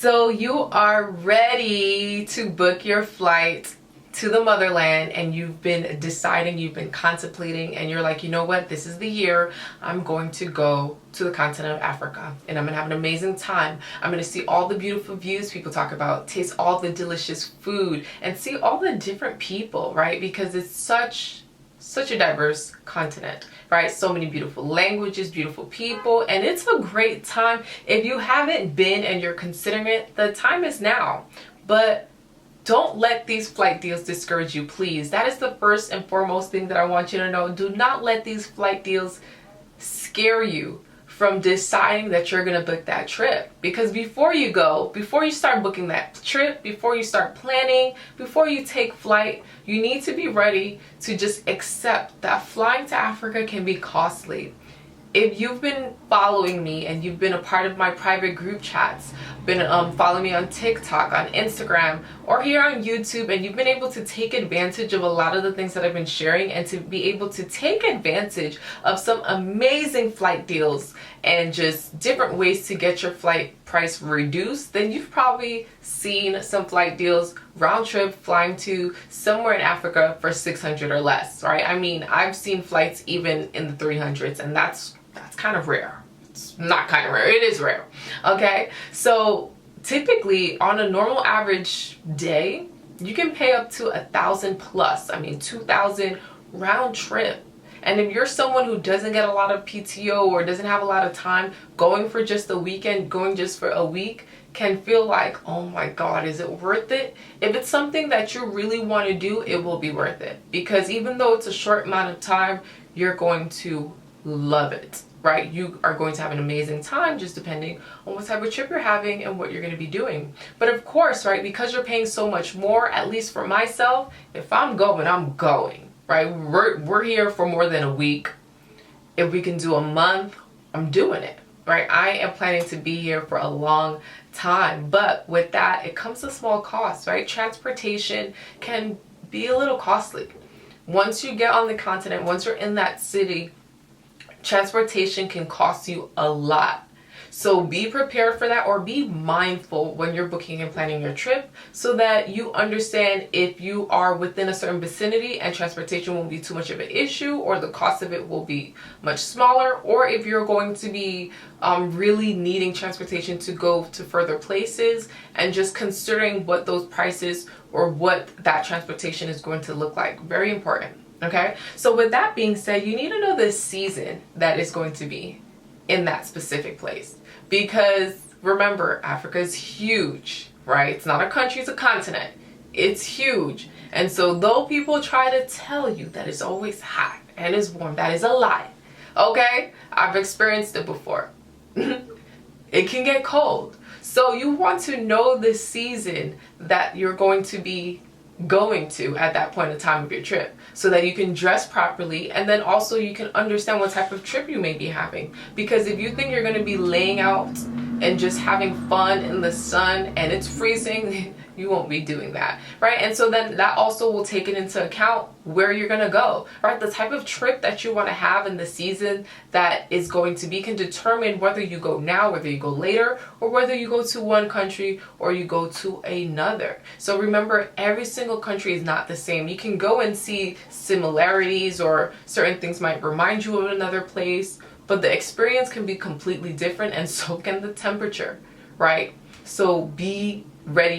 So you are ready to book your flight to the motherland, and you've been deciding, you've been contemplating, and you're like, you know what, this is the year I'm going to go to the continent of Africa and I'm gonna have an amazing time. I'm gonna see all the beautiful views people talk about, taste all the delicious food, and see all the different people, right? Because it's such a diverse continent, right? So many beautiful languages, beautiful people, and it's a great time. If you haven't been and you're considering it, the time is now. But don't let these flight deals discourage you, please. That is the first and foremost thing that I want you to know. Do not let these flight deals scare you from deciding that you're going to book that trip. Because before you go, before you start booking that trip, before you start planning, before you take flight, you need to be ready to just accept that flying to Africa can be costly. If you've been following me and you've been a part of my private group chats, been following me on TikTok, on Instagram, or here on YouTube, and you've been able to take advantage of a lot of the things that I've been sharing, and to be able to take advantage of some amazing flight deals and just different ways to get your flight price reduced, then you've probably seen some flight deals round trip flying to somewhere in Africa for $600 or less, right? I mean, I've seen flights even in the 300s, and that's kind of rare. It's not kind of rare, it is rare. Okay, so typically on a normal average day, you can pay up to 1,000 plus. I mean, 2,000 round trip. And if you're someone who doesn't get a lot of PTO or doesn't have a lot of time, going for just a weekend, going just for a week can feel like, oh my God, is it worth it? If it's something that you really want to do, it will be worth it. Because even though it's a short amount of time, you're going to love it, right? You are going to have an amazing time, just depending on what type of trip you're having and what you're going to be doing. But of course, right, because you're paying so much more, at least for myself, if I'm going, I'm going, right? We're here for more than a week. If we can do a month, I'm doing it, right? I am planning to be here for a long time. But with that, it comes a small cost, right? Transportation can be a little costly. Once you get on the continent, once you're in that city, transportation can cost you a lot. So be prepared for that, or be mindful when you're booking and planning your trip, so that you understand if you are within a certain vicinity and transportation won't be too much of an issue, or the cost of it will be much smaller, or if you're going to be really needing transportation to go to further places, and just considering what those prices or what that transportation is going to look like. Very important. Okay, so with that being said, you need to know the season that is going to be in that specific place. Because remember, Africa is huge, right? It's not a country, it's a continent. It's huge. And so though people try to tell you that it's always hot and it's warm, that is a lie. Okay, I've experienced it before. It can get cold. So you want to know the season that you're going to be going to at that point in time of your trip, so that you can dress properly, and then also you can understand what type of trip you may be having. Because if you think you're going to be laying out and just having fun in the sun and it's freezing, you won't be doing that, right? And so then that also will take it into account where you're going to go, right? The type of trip that you want to have in the season that is going to be can determine whether you go now, whether you go later, or whether you go to one country or you go to another. So remember, every single country is not the same. You can go and see similarities, or certain things might remind you of another place, but the experience can be completely different, and so can the temperature, right? So be ready